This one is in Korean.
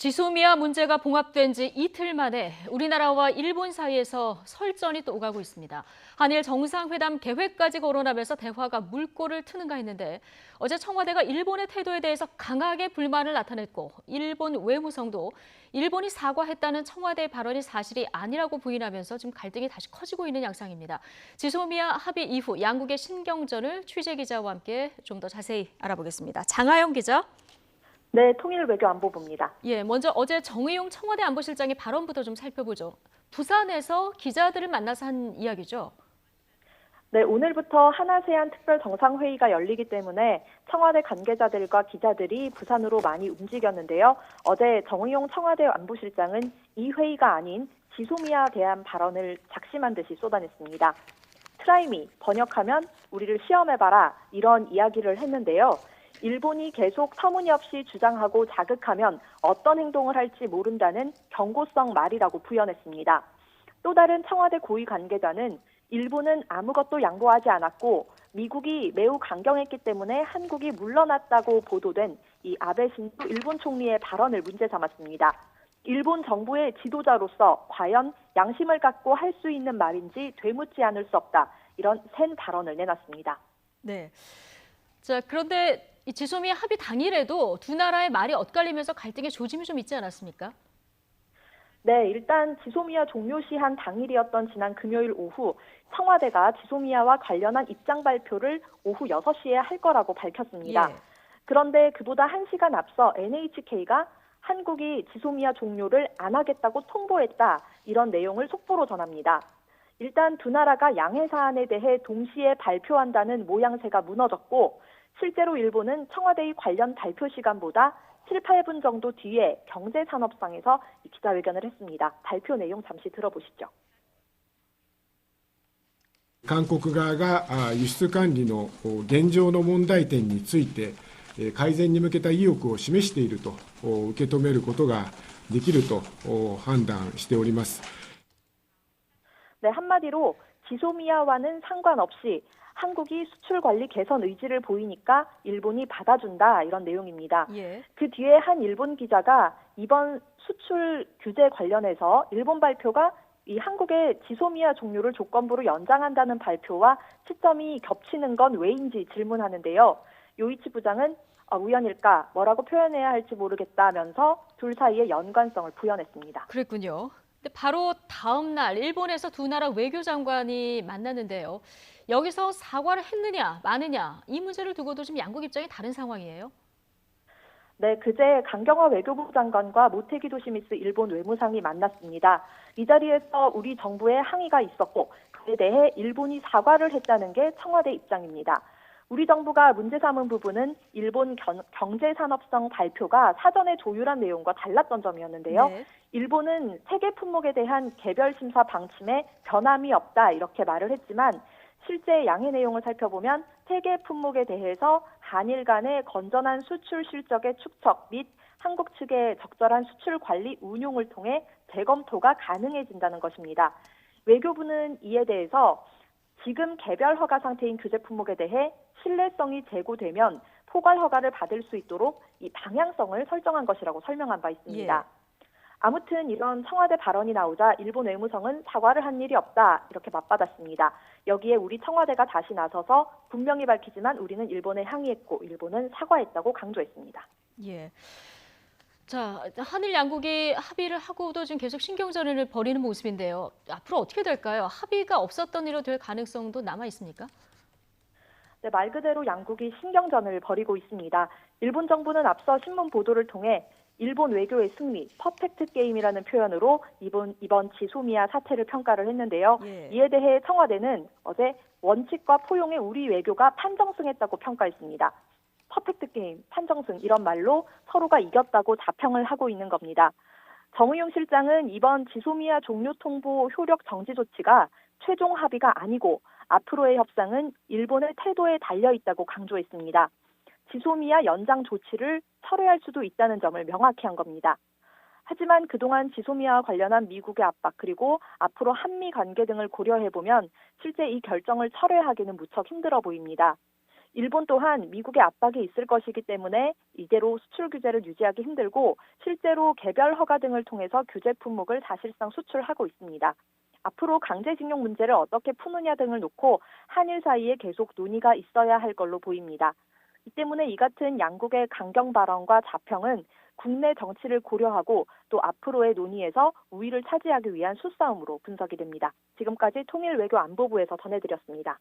지소미아 문제가 봉합된 지 이틀 만에 우리나라와 일본 사이에서 설전이 또 오가고 있습니다. 한일 정상회담 계획까지 거론하면서 대화가 물꼬를 트는가 했는데 어제 청와대가 일본의 태도에 대해서 강하게 불만을 나타냈고 일본 외무성도 일본이 사과했다는 청와대의 발언이 사실이 아니라고 부인하면서 지금 갈등이 다시 커지고 있는 양상입니다. 지소미아 합의 이후 양국의 신경전을 취재기자와 함께 좀 더 자세히 알아보겠습니다. 장하영 기자. 네, 통일외교안보부입니다. 먼저 어제 정의용 청와대 안보실장의 발언부터 좀 살펴보죠. 부산에서 기자들을 만나서 한 이야기죠. 네, 오늘부터 한아세안 특별 정상회의가 열리기 때문에 청와대 관계자들과 기자들이 부산으로 많이 움직였는데요. 어제 정의용 청와대 안보실장은 이 회의가 아닌 지소미아에 대한 발언을 작심한 듯이 쏟아냈습니다. 트라이미, 번역하면 우리를 시험해봐라, 이런 이야기를 했는데요. 일본이 계속 터무니없이 주장하고 자극하면 어떤 행동을 할지 모른다는 경고성 말이라고 부연했습니다. 또 다른 청와대 고위 관계자는 일본은 아무것도 양보하지 않았고 미국이 매우 강경했기 때문에 한국이 물러났다고 보도된 이 아베 신조 일본 총리의 발언을 문제 삼았습니다. 일본 정부의 지도자로서 과연 양심을 갖고 할 수 있는 말인지 되묻지 않을 수 없다. 이런 센 발언을 내놨습니다. 네. 자, 그런데 이 지소미아 합의 당일에도 두 나라의 말이 엇갈리면서 갈등의 조짐이 좀 있지 않았습니까? 네, 일단 지소미아 종료 시한 당일이었던 지난 금요일 오후 청와대가 지소미아와 관련한 입장 발표를 오후 6시에 할 거라고 밝혔습니다. 예. 그런데 그보다 1시간 앞서 NHK가 한국이 지소미아 종료를 안 하겠다고 통보했다. 이런 내용을 속보로 전합니다. 일단 두 나라가 양해 사안에 대해 동시에 발표한다는 모양새가 무너졌고 실제로 일본은 청와대의 관련 발표 시간보다 7, 8분 정도 뒤에 경제산업상에서 기자회견을 했습니다. 발표 내용 잠시 들어보시죠. 韓国側が輸出管理の現状の問題点について改善に向けた意欲を示していると受け止めることができると判断しております。 네, 한마디로 지소미아와는 상관없이 한국이 수출 관리 개선 의지를 보이니까 일본이 받아준다 이런 내용입니다. 예. 그 뒤에 한 일본 기자가 이번 수출 규제 관련해서 일본 발표가 이 한국의 지소미아 종료를 조건부로 연장한다는 발표와 시점이 겹치는 건 왜인지 질문하는데요. 요이치 부장은 우연일까 뭐라고 표현해야 할지 모르겠다면서 둘 사이의 연관성을 부연했습니다. 그랬군요. 근데 바로 다음 날 일본에서 두 나라 외교장관이 만났는데요. 여기서 사과를 했느냐 마느냐 이 문제를 두고도 지금 양국 입장이 다른 상황이에요. 네, 그제 강경화 외교부 장관과 모테기 도시미스 일본 외무상이 만났습니다. 이 자리에서 우리 정부의 항의가 있었고 그에 대해 일본이 사과를 했다는 게 청와대 입장입니다. 우리 정부가 문제 삼은 부분은 일본 경제산업성 발표가 사전에 조율한 내용과 달랐던 점이었는데요. 네. 일본은 세계 품목에 대한 개별 심사 방침에 변함이 없다 이렇게 말을 했지만 실제 양해 내용을 살펴보면 세계 품목에 대해서 한일 간의 건전한 수출 실적의 축적 및 한국 측의 적절한 수출 관리 운용을 통해 재검토가 가능해진다는 것입니다. 외교부는 이에 대해서 지금 개별 허가 상태인 규제 품목에 대해 신뢰성이 제고되면 포괄 허가를 받을 수 있도록 이 방향성을 설정한 것이라고 설명한 바 있습니다. 예. 아무튼 이런 청와대 발언이 나오자 일본 외무성은 사과를 한 일이 없다 이렇게 맞받았습니다. 여기에 우리 청와대가 다시 나서서 분명히 밝히지만 우리는 일본에 항의했고 일본은 사과했다고 강조했습니다. 예. 자, 한일 양국이 합의를 하고도 지금 계속 신경전을 벌이는 모습인데요. 앞으로 어떻게 될까요? 합의가 없었던 일로 될 가능성도 남아 있습니까? 네, 말 그대로 양국이 신경전을 벌이고 있습니다. 일본 정부는 앞서 신문 보도를 통해 일본 외교의 승리, 퍼펙트 게임이라는 표현으로 이번 지소미아 사태를 평가를 했는데요. 예. 이에 대해 청와대는 어제 원칙과 포용의 우리 외교가 판정승했다고 평가했습니다. 퍼펙트 게임, 판정승 이런 말로 서로가 이겼다고 자평을 하고 있는 겁니다. 정의용 실장은 이번 지소미아 종료 통보 효력 정지 조치가 최종 합의가 아니고 앞으로의 협상은 일본의 태도에 달려 있다고 강조했습니다. 지소미아 연장 조치를 철회할 수도 있다는 점을 명확히 한 겁니다. 하지만 그동안 지소미아와 관련한 미국의 압박 그리고 앞으로 한미 관계 등을 고려해보면 실제 이 결정을 철회하기는 무척 힘들어 보입니다. 일본 또한 미국의 압박이 있을 것이기 때문에 이대로 수출 규제를 유지하기 힘들고 실제로 개별 허가 등을 통해서 규제 품목을 사실상 수출하고 있습니다. 앞으로 강제징용 문제를 어떻게 푸느냐 등을 놓고 한일 사이에 계속 논의가 있어야 할 걸로 보입니다. 이 때문에 이 같은 양국의 강경 발언과 자평은 국내 정치를 고려하고 또 앞으로의 논의에서 우위를 차지하기 위한 수싸움으로 분석이 됩니다. 지금까지 통일외교안보부에서 전해드렸습니다.